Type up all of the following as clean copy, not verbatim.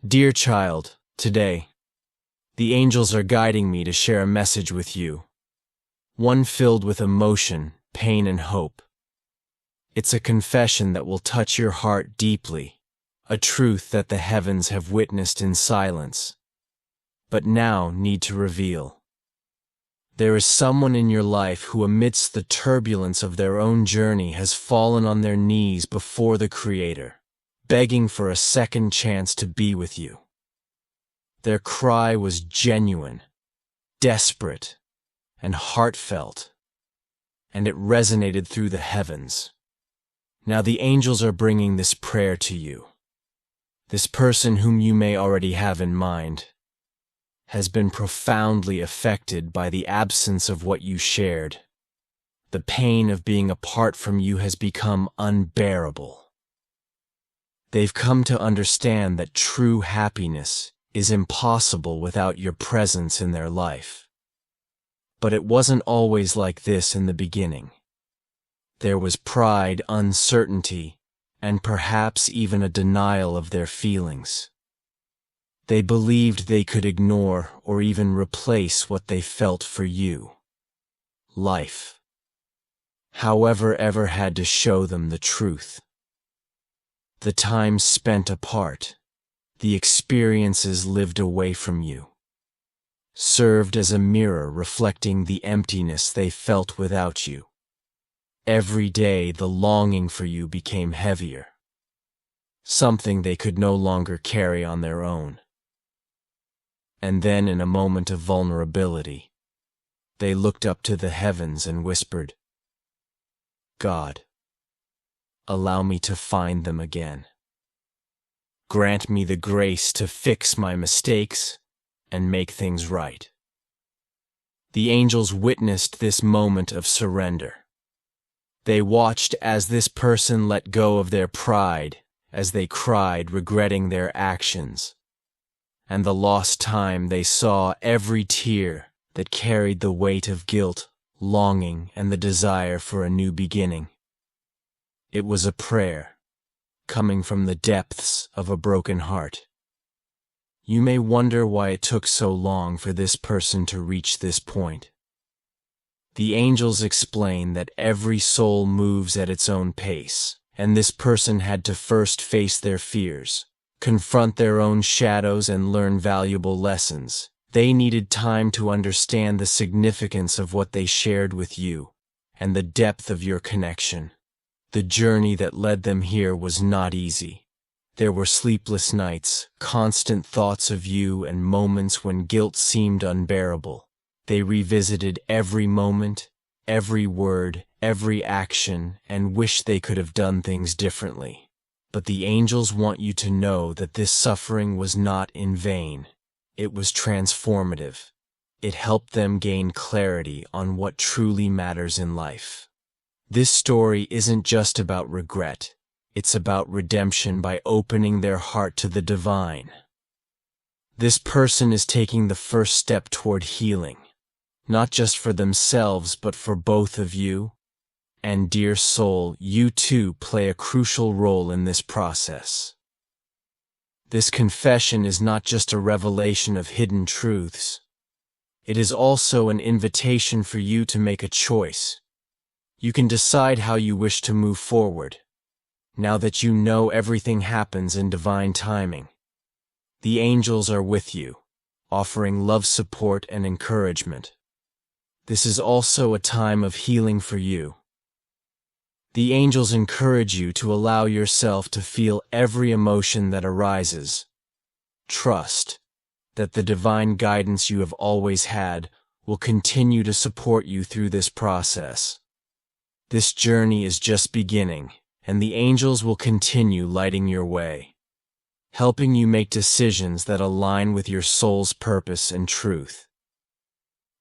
Dear child, today, the angels are guiding me to share a message with you, one filled with emotion, pain, and hope. It's a confession that will touch your heart deeply, a truth that the heavens have witnessed in silence, but now need to reveal. There is someone in your life who, amidst the turbulence of their own journey, has fallen on their knees before the Creator, begging for a second chance to be with you. Their cry was genuine, desperate, and heartfelt, and it resonated through the heavens. Now the angels are bringing this prayer to you. This person, whom you may already have in mind, has been profoundly affected by the absence of what you shared. The pain of being apart from you has become unbearable. They've come to understand that true happiness is impossible without your presence in their life. But it wasn't always like this in the beginning. There was pride, uncertainty, and perhaps even a denial of their feelings. They believed they could ignore or even replace what they felt for you. Life, however, ever had to show them the truth. The time spent apart, the experiences lived away from you, served as a mirror reflecting the emptiness they felt without you. Every day the longing for you became heavier, something they could no longer carry on their own. And then, in a moment of vulnerability, they looked up to the heavens and whispered, "God, allow me to find them again. Grant me the grace to fix my mistakes and make things right." The angels witnessed this moment of surrender. They watched as this person let go of their pride, as they cried, regretting their actions. And the lost time, they saw every tear that carried the weight of guilt, longing, and the desire for a new beginning. It was a prayer, coming from the depths of a broken heart. You may wonder why it took so long for this person to reach this point. The angels explain that every soul moves at its own pace, and this person had to first face their fears, confront their own shadows, and learn valuable lessons. They needed time to understand the significance of what they shared with you, and the depth of your connection. The journey that led them here was not easy. There were sleepless nights, constant thoughts of you, and moments when guilt seemed unbearable. They revisited every moment, every word, every action, and wished they could have done things differently. But the angels want you to know that this suffering was not in vain. It was transformative. It helped them gain clarity on what truly matters in life. This story isn't just about regret. It's about redemption by opening their heart to the divine. This person is taking the first step toward healing, not just for themselves, but for both of you. And dear soul, you too play a crucial role in this process. This confession is not just a revelation of hidden truths. It is also an invitation for you to make a choice. You can decide how you wish to move forward, now that you know everything happens in divine timing. The angels are with you, offering love, support, and encouragement. This is also a time of healing for you. The angels encourage you to allow yourself to feel every emotion that arises. Trust that the divine guidance you have always had will continue to support you through this process. This journey is just beginning, and the angels will continue lighting your way, helping you make decisions that align with your soul's purpose and truth.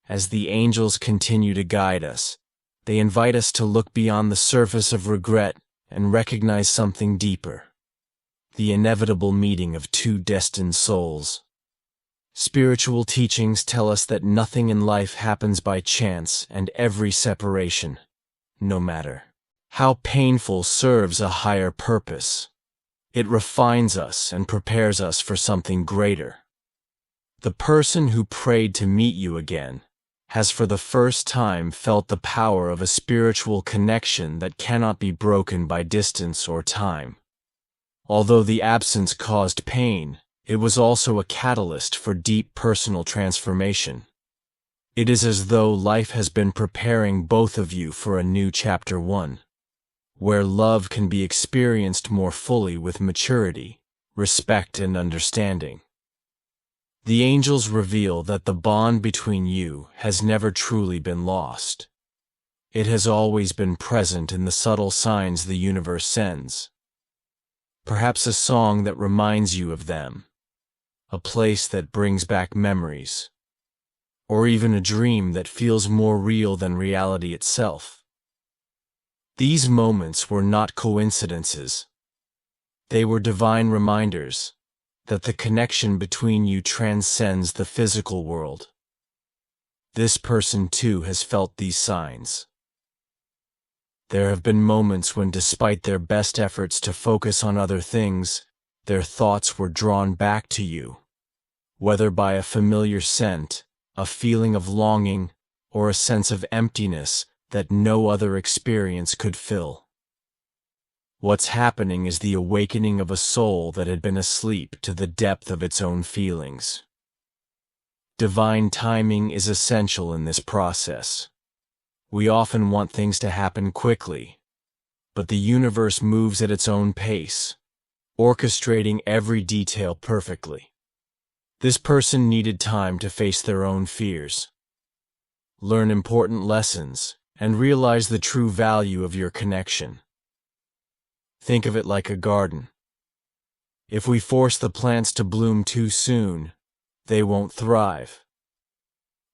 As the angels continue to guide us, they invite us to look beyond the surface of regret and recognize something deeper: the inevitable meeting of two destined souls. Spiritual teachings tell us that nothing in life happens by chance, and every separation, no matter how painful, serves a higher purpose. It refines us and prepares us for something greater. The person who prayed to meet you again has for the first time felt the power of a spiritual connection that cannot be broken by distance or time. Although the absence caused pain, it was also a catalyst for deep personal transformation. It is as though life has been preparing both of you for a new chapter 1, where love can be experienced more fully with maturity, respect, and understanding. The angels reveal that the bond between you has never truly been lost. It has always been present in the subtle signs the universe sends. Perhaps a song that reminds you of them, a place that brings back memories, or even a dream that feels more real than reality itself. These moments were not coincidences. They were divine reminders that the connection between you transcends the physical world. This person too has felt these signs. There have been moments when, despite their best efforts to focus on other things, their thoughts were drawn back to you, whether by a familiar scent, a feeling of longing, or a sense of emptiness that no other experience could fill. What's happening is the awakening of a soul that had been asleep to the depth of its own feelings. Divine timing is essential in this process. We often want things to happen quickly, but the universe moves at its own pace, orchestrating every detail perfectly. This person needed time to face their own fears, learn important lessons, and realize the true value of your connection. Think of it like a garden. If we force the plants to bloom too soon, they won't thrive.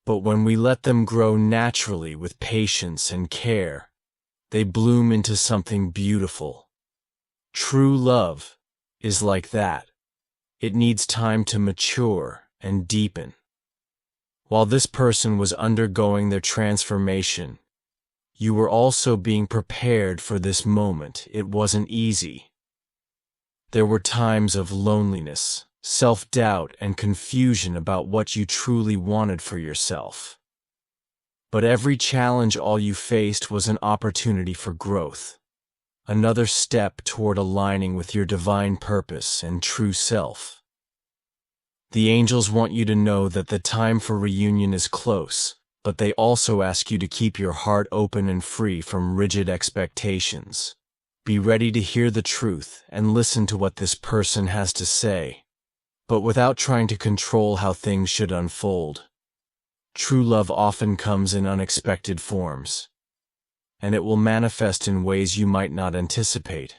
But when we let them grow naturally with patience and care, they bloom into something beautiful. True love is like that. It needs time to mature and deepen. While this person was undergoing their transformation, you were also being prepared for this moment. It wasn't easy. There were times of loneliness, self-doubt, and confusion about what you truly wanted for yourself. But every challenge all you faced was an opportunity for growth, another step toward aligning with your divine purpose and true self. The angels want you to know that the time for reunion is close, but they also ask you to keep your heart open and free from rigid expectations. Be ready to hear the truth and listen to what this person has to say, but without trying to control how things should unfold. True love often comes in unexpected forms, and it will manifest in ways you might not anticipate.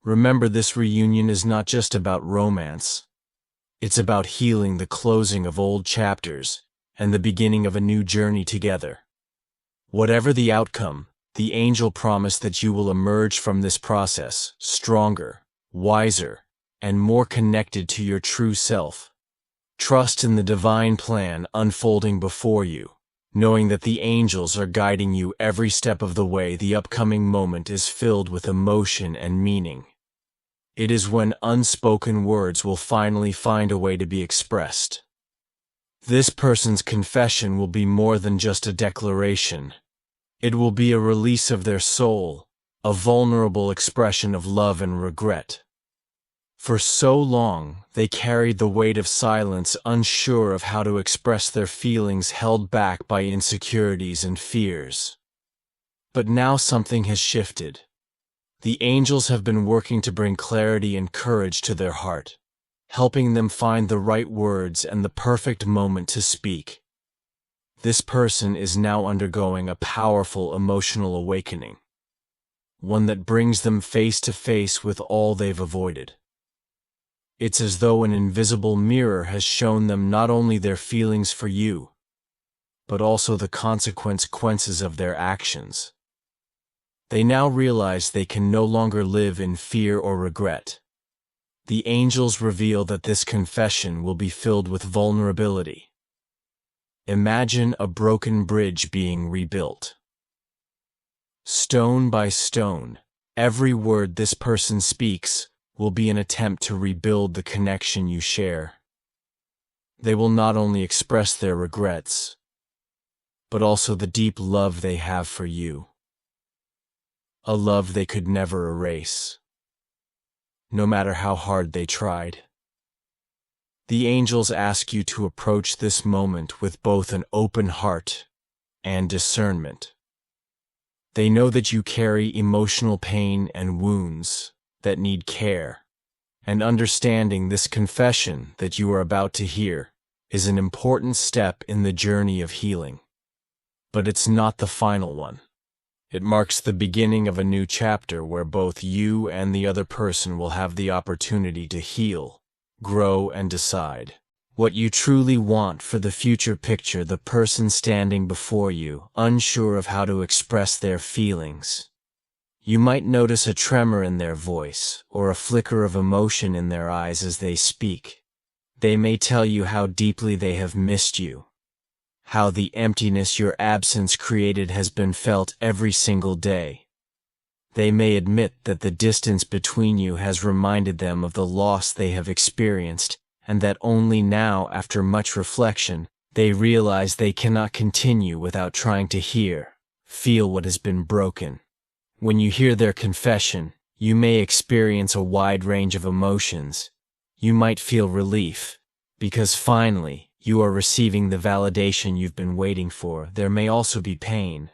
Remember, this reunion is not just about romance. It's about healing, the closing of old chapters, and the beginning of a new journey together. Whatever the outcome, the angel promised that you will emerge from this process stronger, wiser, and more connected to your true self. Trust in the divine plan unfolding before you, knowing that the angels are guiding you every step of the way. The upcoming moment is filled with emotion and meaning. It is when unspoken words will finally find a way to be expressed. This person's confession will be more than just a declaration. It will be a release of their soul, a vulnerable expression of love and regret. For so long, they carried the weight of silence, unsure of how to express their feelings, held back by insecurities and fears. But now something has shifted. The angels have been working to bring clarity and courage to their heart, helping them find the right words and the perfect moment to speak. This person is now undergoing a powerful emotional awakening, one that brings them face to face with all they've avoided. It's as though an invisible mirror has shown them not only their feelings for you, but also the consequences of their actions. They now realize they can no longer live in fear or regret. The angels reveal that this confession will be filled with vulnerability. Imagine a broken bridge being rebuilt. Stone by stone, Every word this person speaks will be an attempt to rebuild the connection you share. They will not only express their regrets, but also the deep love they have for you. A love they could never erase, no matter how hard they tried. The angels ask you to approach this moment with both an open heart and discernment. They know that you carry emotional pain and wounds that need care, and understanding this confession that you are about to hear is an important step in the journey of healing. But it's not the final one. It marks the beginning of a new chapter where both you and the other person will have the opportunity to heal, grow, and decide what you truly want for the future. Picture the person standing before you, unsure of how to express their feelings. You might notice a tremor in their voice or a flicker of emotion in their eyes as they speak. They may tell you how deeply they have missed you, how the emptiness your absence created has been felt every single day. They may admit that the distance between you has reminded them of the loss they have experienced, and that only now, after much reflection, they realize they cannot continue without trying to feel what has been broken. When you hear their confession, you may experience a wide range of emotions. You might feel relief, because finally, you are receiving the validation you've been waiting for. There may also be pain,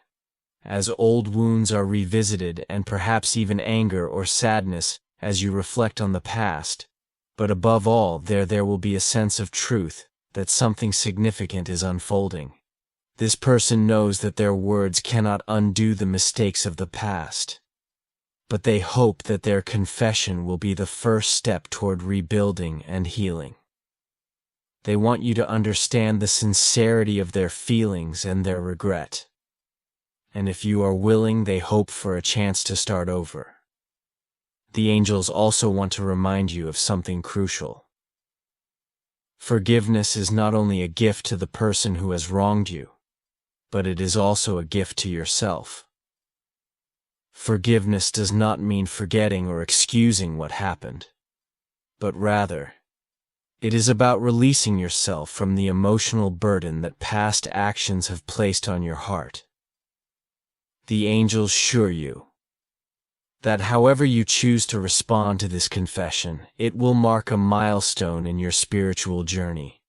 as old wounds are revisited, and perhaps even anger or sadness as you reflect on the past. But above all, there will be a sense of truth, that something significant is unfolding. This person knows that their words cannot undo the mistakes of the past, but they hope that their confession will be the first step toward rebuilding and healing. They want you to understand the sincerity of their feelings and their regret. And if you are willing, they hope for a chance to start over. The angels also want to remind you of something crucial. Forgiveness is not only a gift to the person who has wronged you, but it is also a gift to yourself. Forgiveness does not mean forgetting or excusing what happened, but rather, it is about releasing yourself from the emotional burden that past actions have placed on your heart. The angels assure you that however you choose to respond to this confession, it will mark a milestone in your spiritual journey.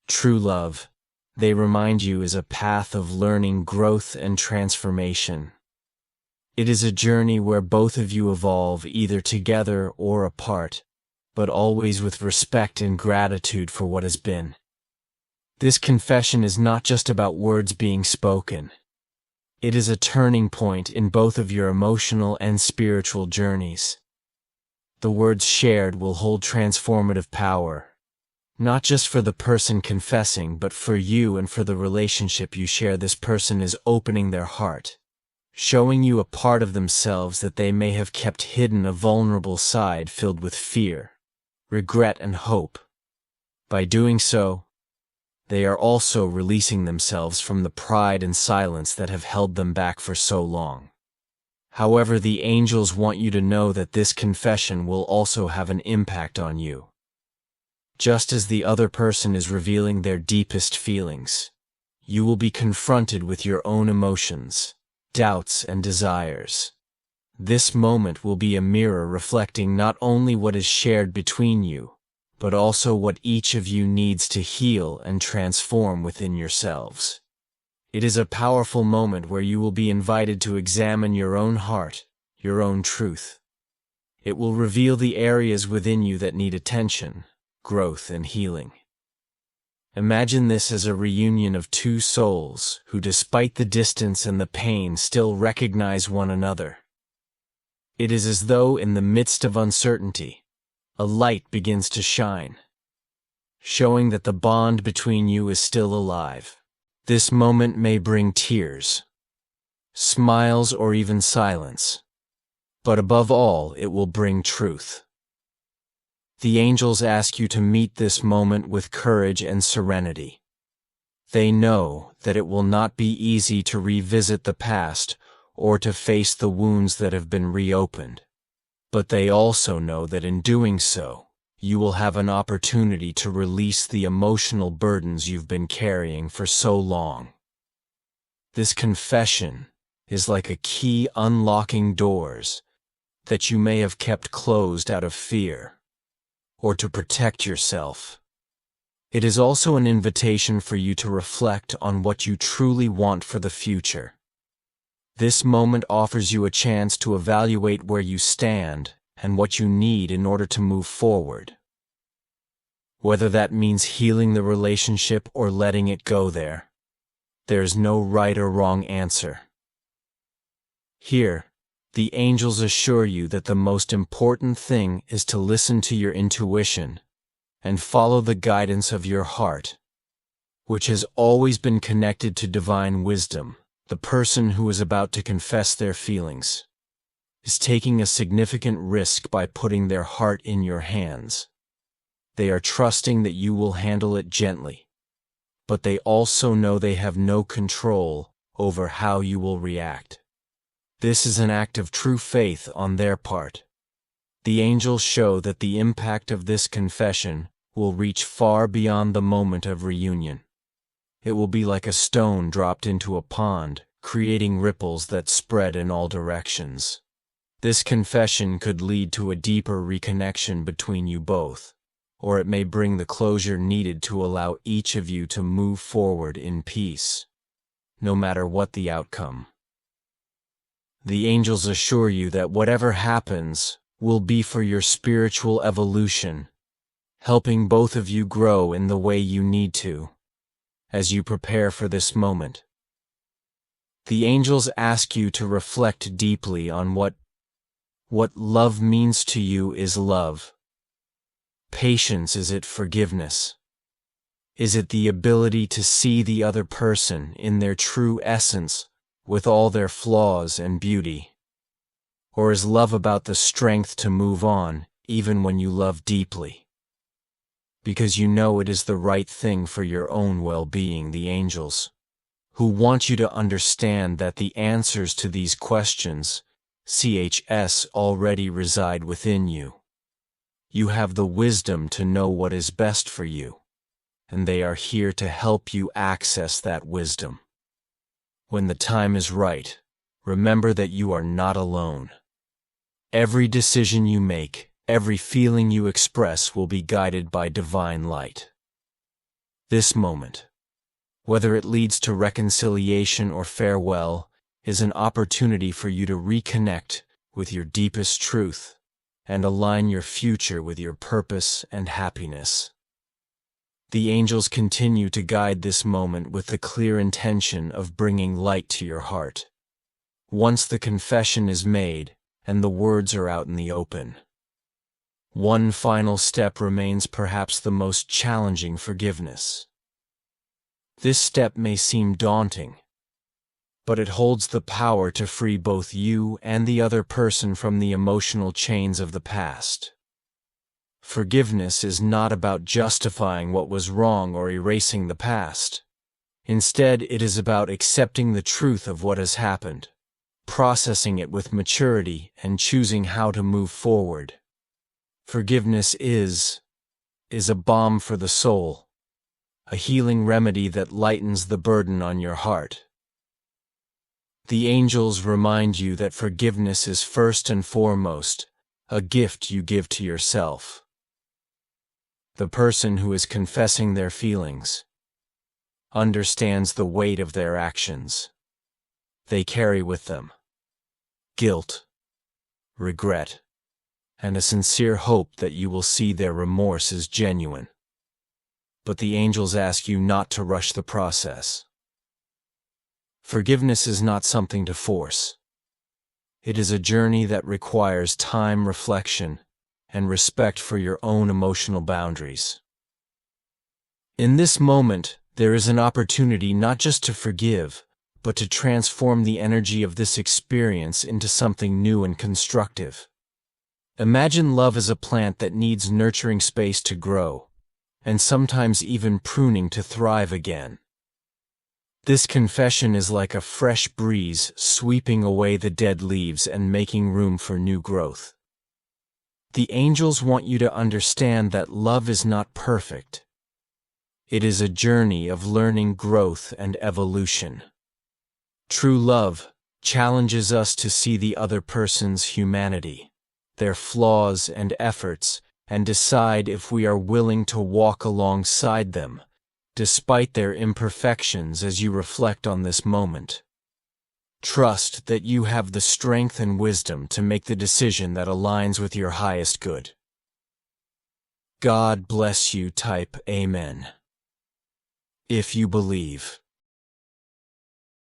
True love, they remind you, is a path of learning, growth, and transformation. It is a journey where both of you evolve, either together or apart, but always with respect and gratitude for what has been. This confession is not just about words being spoken. It is a turning point in both of your emotional and spiritual journeys. The words shared will hold transformative power, not just for the person confessing, but for you and for the relationship you share. This person is opening their heart, showing you a part of themselves that they may have kept hidden, a vulnerable side filled with fear, regret, and hope. By doing so, they are also releasing themselves from the pride and silence that have held them back for so long. However, the angels want you to know that this confession will also have an impact on you. Just as the other person is revealing their deepest feelings, you will be confronted with your own emotions, doubts, and desires. This moment will be a mirror reflecting not only what is shared between you, but also what each of you needs to heal and transform within yourselves. It is a powerful moment where you will be invited to examine your own heart, your own truth. It will reveal the areas within you that need attention, growth, and healing. Imagine this as a reunion of two souls who, despite the distance and the pain, still recognize one another. It is as though in the midst of uncertainty, a light begins to shine, showing that the bond between you is still alive. This moment may bring tears, smiles, or even silence, but above all, it will bring truth. The angels ask you to meet this moment with courage and serenity. They know that it will not be easy to revisit the past or to face the wounds that have been reopened. But they also know that in doing so, you will have an opportunity to release the emotional burdens you've been carrying for so long. This confession is like a key unlocking doors that you may have kept closed out of fear or to protect yourself. It is also an invitation for you to reflect on what you truly want for the future. This moment offers you a chance to evaluate where you stand and what you need in order to move forward. Whether that means healing the relationship or letting it go there's no right or wrong answer. Here, the angels assure you that the most important thing is to listen to your intuition and follow the guidance of your heart, which has always been connected to divine wisdom. The person who is about to confess their feelings is taking a significant risk by putting their heart in your hands. They are trusting that you will handle it gently, but they also know they have no control over how you will react. This is an act of true faith on their part. The angels show that the impact of this confession will reach far beyond the moment of reunion. It will be like a stone dropped into a pond, creating ripples that spread in all directions. This confession could lead to a deeper reconnection between you both, or it may bring the closure needed to allow each of you to move forward in peace, no matter what the outcome. The angels assure you that whatever happens will be for your spiritual evolution, helping both of you grow in the way you need to, as you prepare for this moment. The angels ask you to reflect deeply on what love means to you. Is love patience? Is it forgiveness? Is it the ability to see the other person in their true essence with all their flaws and beauty? Or is love about the strength to move on even when you love deeply? Because you know it is the right thing for your own well-being. The angels, who want you to understand that the answers to these questions, already reside within you. You have the wisdom to know what is best for you, and they are here to help you access that wisdom. When the time is right, remember that you are not alone. Every decision you make, every feeling you express will be guided by divine light. This moment, whether it leads to reconciliation or farewell, is an opportunity for you to reconnect with your deepest truth and align your future with your purpose and happiness. The angels continue to guide this moment with the clear intention of bringing light to your heart. Once the confession is made and the words are out in the open, one final step remains, perhaps the most challenging: forgiveness. This step may seem daunting, but it holds the power to free both you and the other person from the emotional chains of the past. Forgiveness is not about justifying what was wrong or erasing the past. Instead, it is about accepting the truth of what has happened, processing it with maturity, and choosing how to move forward. Forgiveness is a balm for the soul, a healing remedy that lightens the burden on your heart. The angels remind you that forgiveness is first and foremost a gift you give to yourself. The person who is confessing their feelings understands the weight of their actions. They carry with them guilt, regret, and a sincere hope that you will see their remorse as genuine. But the angels ask you not to rush the process. Forgiveness is not something to force. It is a journey that requires time, reflection, and respect for your own emotional boundaries. In this moment, there is an opportunity not just to forgive, but to transform the energy of this experience into something new and constructive. Imagine love as a plant that needs nurturing space to grow, and sometimes even pruning to thrive again. This confession is like a fresh breeze sweeping away the dead leaves and making room for new growth. The angels want you to understand that love is not perfect. It is a journey of learning, growth, and evolution. True love challenges us to see the other person's humanity, their flaws and efforts, and decide if we are willing to walk alongside them, despite their imperfections. As you reflect on this moment, trust that you have the strength and wisdom to make the decision that aligns with your highest good. God bless you. Type Amen if you believe.